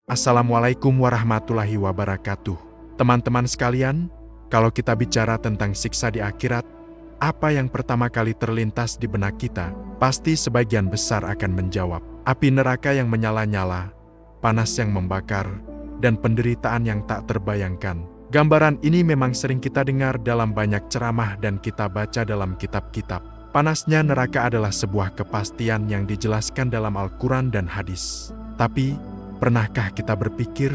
Assalamualaikum warahmatullahi wabarakatuh. Teman-teman sekalian, kalau kita bicara tentang siksa di akhirat, apa yang pertama kali terlintas di benak kita? Pasti sebagian besar akan menjawab, api neraka yang menyala-nyala, panas yang membakar, dan penderitaan yang tak terbayangkan. Gambaran ini memang sering kita dengar dalam banyak ceramah dan kita baca dalam kitab-kitab. Panasnya neraka adalah sebuah kepastian yang dijelaskan dalam Al-Quran dan hadis. Tapi, pernahkah kita berpikir,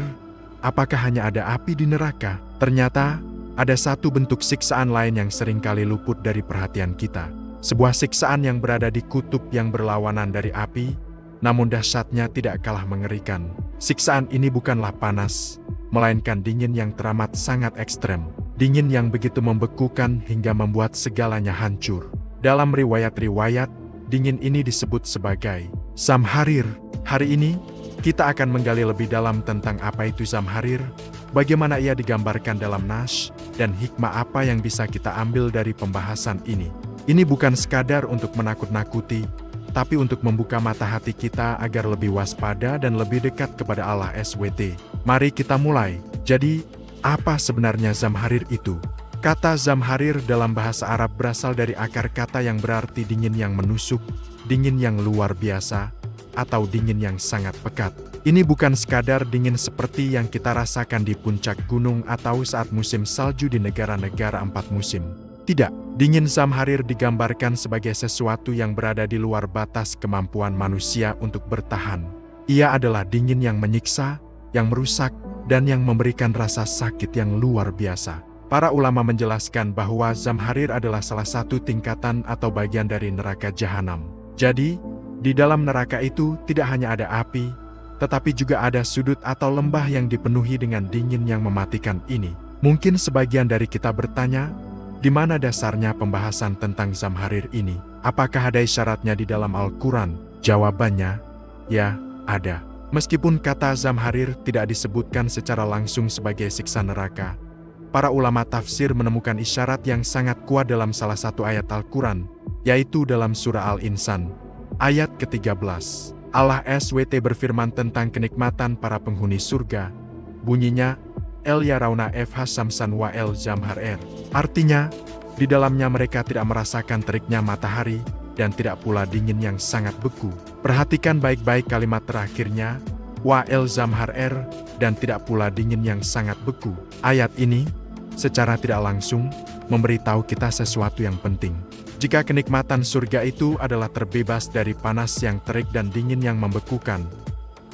apakah hanya ada api di neraka? Ternyata, ada satu bentuk siksaan lain yang seringkali luput dari perhatian kita. Sebuah siksaan yang berada di kutub yang berlawanan dari api, namun dahsyatnya tidak kalah mengerikan. Siksaan ini bukanlah panas, melainkan dingin yang teramat sangat ekstrem. Dingin yang begitu membekukan hingga membuat segalanya hancur. Dalam riwayat-riwayat, dingin ini disebut sebagai Zamharir. Hari ini, kita akan menggali lebih dalam tentang apa itu Zamharir, bagaimana ia digambarkan dalam Nas, dan hikmah apa yang bisa kita ambil dari pembahasan ini. Ini bukan sekadar untuk menakut-nakuti, tapi untuk membuka mata hati kita agar lebih waspada dan lebih dekat kepada Allah SWT. Mari kita mulai. Jadi, apa sebenarnya Zamharir itu? Kata Zamharir dalam bahasa Arab berasal dari akar kata yang berarti dingin yang menusuk, dingin yang luar biasa, atau dingin yang sangat pekat. Ini bukan sekadar dingin seperti yang kita rasakan di puncak gunung atau saat musim salju di negara-negara 4 musim. Tidak, dingin Zamharir digambarkan sebagai sesuatu yang berada di luar batas kemampuan manusia untuk bertahan. Ia adalah dingin yang menyiksa, yang merusak, dan yang memberikan rasa sakit yang luar biasa. Para ulama menjelaskan bahwa Zamharir adalah salah satu tingkatan atau bagian dari neraka jahanam. Jadi, di dalam neraka itu tidak hanya ada api, tetapi juga ada sudut atau lembah yang dipenuhi dengan dingin yang mematikan ini. Mungkin sebagian dari kita bertanya, di mana dasarnya pembahasan tentang Zamharir ini? Apakah ada isyaratnya di dalam Al-Quran? Jawabannya, ya, ada. Meskipun kata Zamharir tidak disebutkan secara langsung sebagai siksa neraka, para ulama tafsir menemukan isyarat yang sangat kuat dalam salah satu ayat Al-Quran, yaitu dalam surah Al-Insan. Ayat ke-13, Allah SWT berfirman tentang kenikmatan para penghuni surga. Bunyinya, El Yarauna FH Samsan wa El Zamharir. Artinya, di dalamnya mereka tidak merasakan teriknya matahari, dan tidak pula dingin yang sangat beku. Perhatikan baik-baik kalimat terakhirnya, wa El Zamharir, dan tidak pula dingin yang sangat beku. Ayat ini, secara tidak langsung, memberitahu kita sesuatu yang penting. Jika kenikmatan surga itu adalah terbebas dari panas yang terik dan dingin yang membekukan,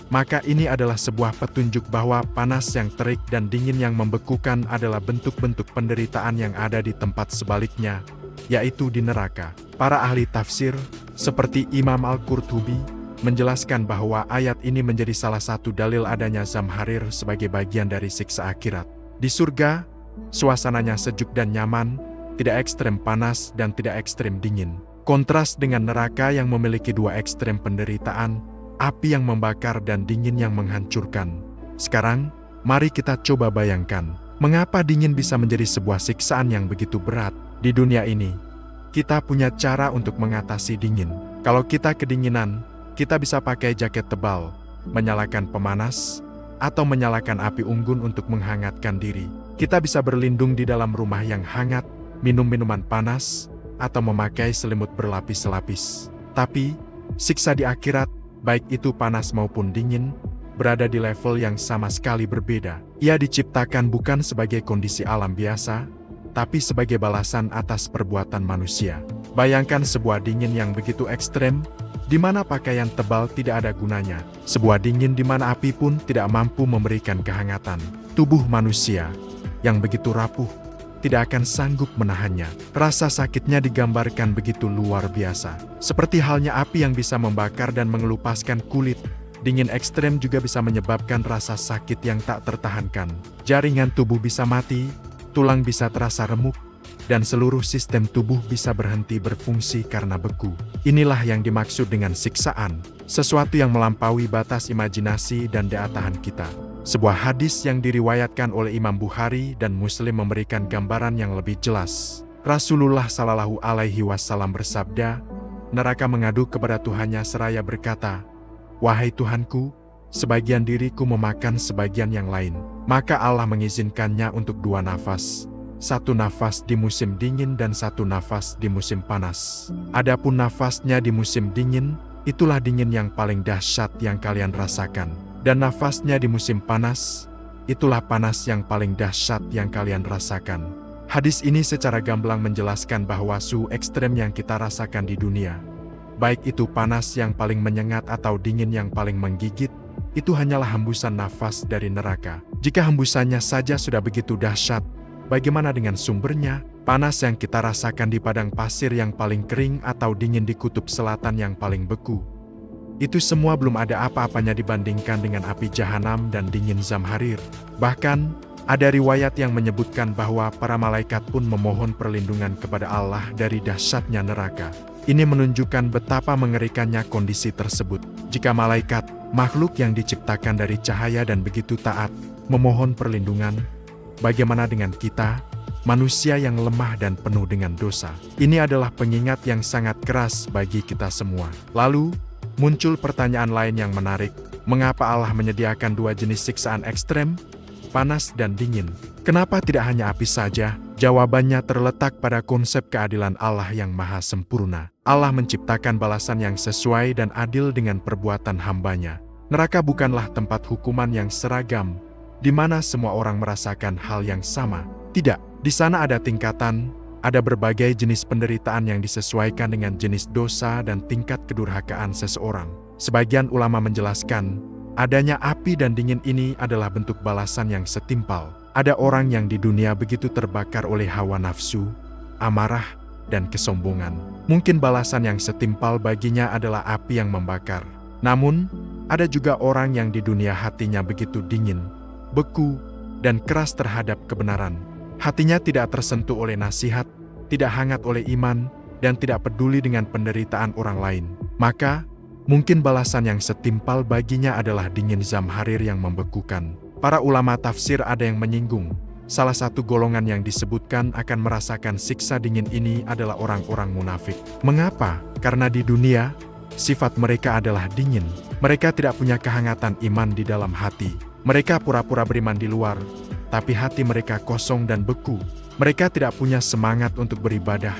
maka ini adalah sebuah petunjuk bahwa panas yang terik dan dingin yang membekukan adalah bentuk-bentuk penderitaan yang ada di tempat sebaliknya, yaitu di neraka. Para ahli tafsir, seperti Imam Al-Qurtubi, menjelaskan bahwa ayat ini menjadi salah satu dalil adanya Zamharir sebagai bagian dari siksa akhirat. Di surga, suasananya sejuk dan nyaman, tidak ekstrem panas dan tidak ekstrem dingin. Kontras dengan neraka yang memiliki dua ekstrem penderitaan, api yang membakar dan dingin yang menghancurkan. Sekarang, mari kita coba bayangkan, mengapa dingin bisa menjadi sebuah siksaan yang begitu berat. Di dunia ini, kita punya cara untuk mengatasi dingin. Kalau kita kedinginan, kita bisa pakai jaket tebal, menyalakan pemanas, atau menyalakan api unggun untuk menghangatkan diri. Kita bisa berlindung di dalam rumah yang hangat, minum minuman panas, atau memakai selimut berlapis-lapis. Tapi, siksa di akhirat, baik itu panas maupun dingin, berada di level yang sama sekali berbeda. Ia diciptakan bukan sebagai kondisi alam biasa, tapi sebagai balasan atas perbuatan manusia. Bayangkan sebuah dingin yang begitu ekstrem, di mana pakaian tebal tidak ada gunanya. Sebuah dingin di mana api pun tidak mampu memberikan kehangatan. Tubuh manusia, yang begitu rapuh, tidak akan sanggup menahannya. Rasa sakitnya digambarkan begitu luar biasa. Seperti halnya api yang bisa membakar dan mengelupaskan kulit, dingin ekstrem juga bisa menyebabkan rasa sakit yang tak tertahankan. Jaringan tubuh bisa mati, tulang bisa terasa remuk, dan seluruh sistem tubuh bisa berhenti berfungsi karena beku. Inilah yang dimaksud dengan siksaan, sesuatu yang melampaui batas imajinasi dan daya tahan kita. Sebuah hadis yang diriwayatkan oleh Imam Bukhari dan Muslim memberikan gambaran yang lebih jelas. Rasulullah Shallallahu Alaihi Wasallam bersabda, neraka mengadu kepada Tuhannya seraya berkata, "Wahai Tuhanku, sebagian diriku memakan sebagian yang lain. Maka Allah mengizinkannya untuk 2 nafas. 1 nafas di musim dingin dan 1 nafas di musim panas. Adapun nafasnya di musim dingin, itulah dingin yang paling dahsyat yang kalian rasakan. Dan nafasnya di musim panas, itulah panas yang paling dahsyat yang kalian rasakan. Hadis ini secara gamblang menjelaskan bahwa suhu ekstrem yang kita rasakan di dunia, baik itu panas yang paling menyengat atau dingin yang paling menggigit, itu hanyalah hembusan nafas dari neraka. Jika hembusannya saja sudah begitu dahsyat, bagaimana dengan sumbernya? Panas yang kita rasakan di padang pasir yang paling kering atau dingin di kutub selatan yang paling beku, itu semua belum ada apa-apanya dibandingkan dengan api jahanam dan dingin Zamharir. Bahkan, ada riwayat yang menyebutkan bahwa para malaikat pun memohon perlindungan kepada Allah dari dahsyatnya neraka. Ini menunjukkan betapa mengerikannya kondisi tersebut. Jika malaikat, makhluk yang diciptakan dari cahaya dan begitu taat, memohon perlindungan, bagaimana dengan kita, manusia yang lemah dan penuh dengan dosa? Ini adalah pengingat yang sangat keras bagi kita semua. Lalu, muncul pertanyaan lain yang menarik. Mengapa Allah menyediakan 2 jenis siksaan ekstrem, panas dan dingin? Kenapa tidak hanya api saja? Jawabannya terletak pada konsep keadilan Allah yang maha sempurna. Allah menciptakan balasan yang sesuai dan adil dengan perbuatan hambanya. Neraka bukanlah tempat hukuman yang seragam, di mana semua orang merasakan hal yang sama. Tidak, di sana ada tingkatan, ada berbagai jenis penderitaan yang disesuaikan dengan jenis dosa dan tingkat kedurhakaan seseorang. Sebagian ulama menjelaskan, adanya api dan dingin ini adalah bentuk balasan yang setimpal. Ada orang yang di dunia begitu terbakar oleh hawa nafsu, amarah, dan kesombongan. Mungkin balasan yang setimpal baginya adalah api yang membakar. Namun, ada juga orang yang di dunia hatinya begitu dingin, beku, dan keras terhadap kebenaran. Hatinya tidak tersentuh oleh nasihat, tidak hangat oleh iman, dan tidak peduli dengan penderitaan orang lain. Maka, mungkin balasan yang setimpal baginya adalah dingin Zamharir yang membekukan. Para ulama tafsir ada yang menyinggung, salah satu golongan yang disebutkan akan merasakan siksa dingin ini adalah orang-orang munafik. Mengapa? Karena di dunia, sifat mereka adalah dingin. Mereka tidak punya kehangatan iman di dalam hati. Mereka pura-pura beriman di luar, tapi hati mereka kosong dan beku. Mereka tidak punya semangat untuk beribadah,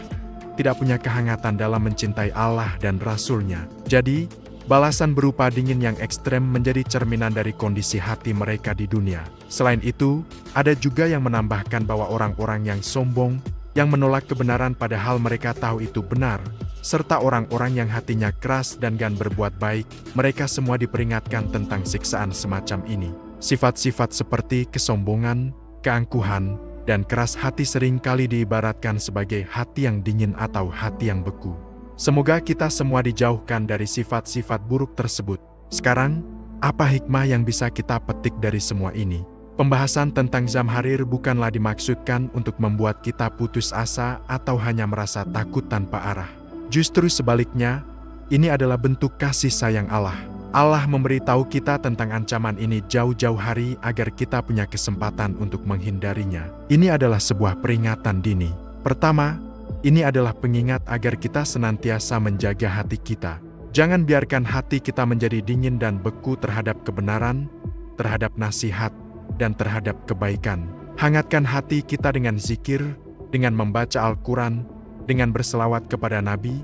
tidak punya kehangatan dalam mencintai Allah dan Rasul-Nya. Jadi, balasan berupa dingin yang ekstrem menjadi cerminan dari kondisi hati mereka di dunia. Selain itu, ada juga yang menambahkan bahwa orang-orang yang sombong, yang menolak kebenaran padahal mereka tahu itu benar, serta orang-orang yang hatinya keras dan enggan berbuat baik, mereka semua diperingatkan tentang siksaan semacam ini. Sifat-sifat seperti kesombongan, keangkuhan, dan keras hati seringkali diibaratkan sebagai hati yang dingin atau hati yang beku. Semoga kita semua dijauhkan dari sifat-sifat buruk tersebut. Sekarang, apa hikmah yang bisa kita petik dari semua ini? Pembahasan tentang Zamharir bukanlah dimaksudkan untuk membuat kita putus asa atau hanya merasa takut tanpa arah. Justru sebaliknya, ini adalah bentuk kasih sayang Allah. Allah memberitahu kita tentang ancaman ini jauh-jauh hari agar kita punya kesempatan untuk menghindarinya. Ini adalah sebuah peringatan dini. Pertama, ini adalah pengingat agar kita senantiasa menjaga hati kita. Jangan biarkan hati kita menjadi dingin dan beku terhadap kebenaran, terhadap nasihat, dan terhadap kebaikan. Hangatkan hati kita dengan zikir, dengan membaca Al-Quran, dengan berselawat kepada Nabi,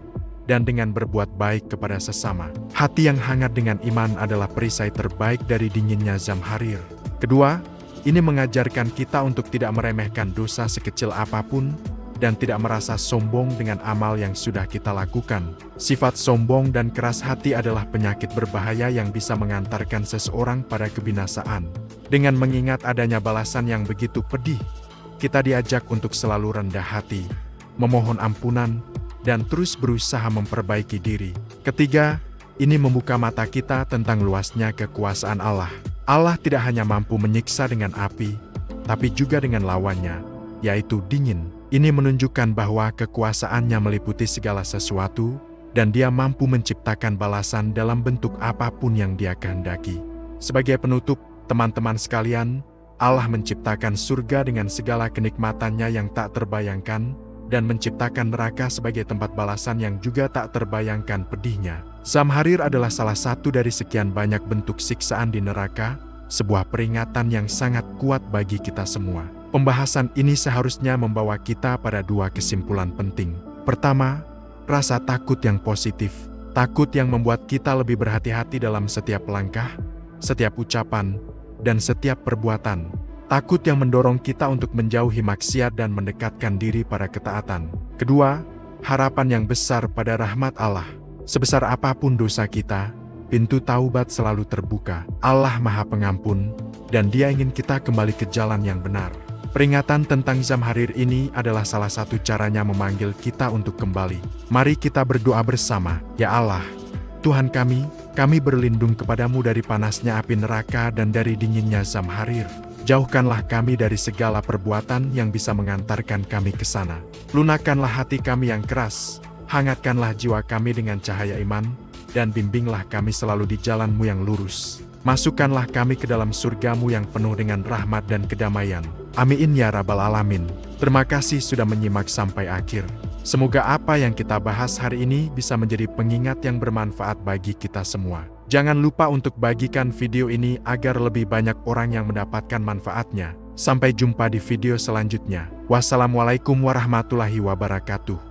dan dengan berbuat baik kepada sesama. Hati yang hangat dengan iman adalah perisai terbaik dari dinginnya Zamharir. Kedua, ini mengajarkan kita untuk tidak meremehkan dosa sekecil apapun, dan tidak merasa sombong dengan amal yang sudah kita lakukan. Sifat sombong dan keras hati adalah penyakit berbahaya yang bisa mengantarkan seseorang pada kebinasaan. Dengan mengingat adanya balasan yang begitu pedih, kita diajak untuk selalu rendah hati, memohon ampunan, dan terus berusaha memperbaiki diri. Ketiga, ini membuka mata kita tentang luasnya kekuasaan Allah. Allah tidak hanya mampu menyiksa dengan api, tapi juga dengan lawannya, yaitu dingin. Ini menunjukkan bahwa kekuasaannya meliputi segala sesuatu, dan Dia mampu menciptakan balasan dalam bentuk apapun yang Dia kehendaki. Sebagai penutup, teman-teman sekalian, Allah menciptakan surga dengan segala kenikmatannya yang tak terbayangkan, dan menciptakan neraka sebagai tempat balasan yang juga tak terbayangkan pedihnya. Zamharir adalah salah satu dari sekian banyak bentuk siksaan di neraka, sebuah peringatan yang sangat kuat bagi kita semua. Pembahasan ini seharusnya membawa kita pada dua kesimpulan penting. Pertama, rasa takut yang positif. Takut yang membuat kita lebih berhati-hati dalam setiap langkah, setiap ucapan, dan setiap perbuatan. Takut yang mendorong kita untuk menjauhi maksiat dan mendekatkan diri pada ketaatan. Kedua, harapan yang besar pada rahmat Allah. Sebesar apapun dosa kita, pintu taubat selalu terbuka. Allah Maha Pengampun, dan Dia ingin kita kembali ke jalan yang benar. Peringatan tentang Zamharir ini adalah salah satu caranya memanggil kita untuk kembali. Mari kita berdoa bersama. Ya Allah, Tuhan kami berlindung kepadamu dari panasnya api neraka dan dari dinginnya Zamharir. Jauhkanlah kami dari segala perbuatan yang bisa mengantarkan kami ke sana. Lunakkanlah hati kami yang keras, hangatkanlah jiwa kami dengan cahaya iman, dan bimbinglah kami selalu di jalan-Mu yang lurus. Masukkanlah kami ke dalam surga-Mu yang penuh dengan rahmat dan kedamaian. Amin ya Rabbal Alamin. Terima kasih sudah menyimak sampai akhir. Semoga apa yang kita bahas hari ini bisa menjadi pengingat yang bermanfaat bagi kita semua. Jangan lupa untuk bagikan video ini agar lebih banyak orang yang mendapatkan manfaatnya. Sampai jumpa di video selanjutnya. Wassalamualaikum warahmatullahi wabarakatuh.